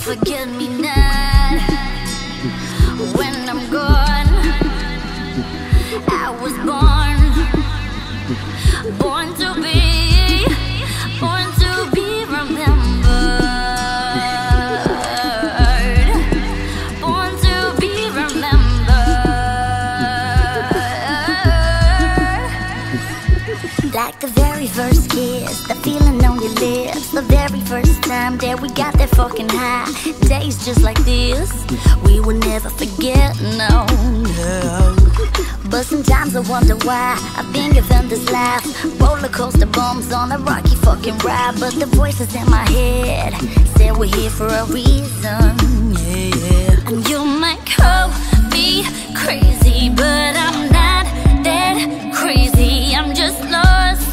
Forget me not when I'm gone. I was born to be, remembered, born to be remembered. Like the very first kiss, the feeling on your lips, the very first time that we got that fucking high. Days just like this, we will never forget, no, no. But sometimes I wonder why I've been given this life. Roller coaster bumps on a rocky fucking ride. But the voices in my head say we're here for a reason, yeah, yeah. And you might call me crazy, but I'm not that crazy. I'm just lost.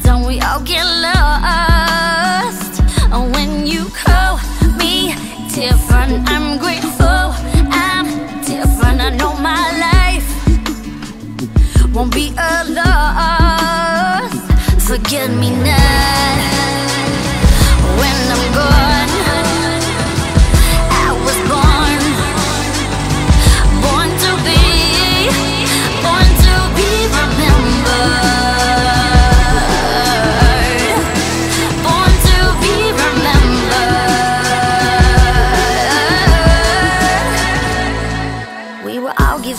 Don't we all get lost? When you call me different, I'm grateful. I'm different. I know my life won't be a loss. Forget me not when I'm gone. I was born to be remembered.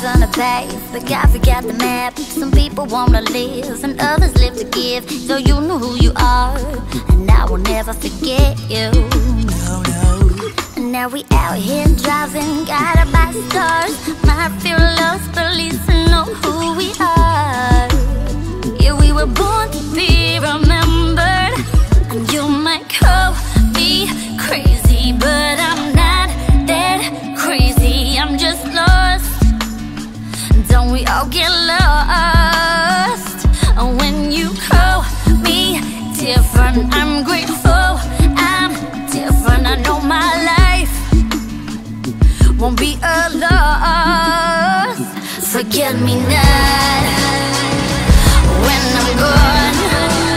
On a path, but God forgot the map. Some people wanna live and others live to give. So you know who you are, and I will never forget you. No, no. And now we out here driving, guided by stars. Might feel lost, but at least I know who we are. Yeah, we were born to be remembered. And you might call me crazy, but I'm not that crazy. I'm just lost. Don't we all get lost? When you call me different, I'm grateful. I'm different. I know my life won't be a loss. Forget me not when I'm gone.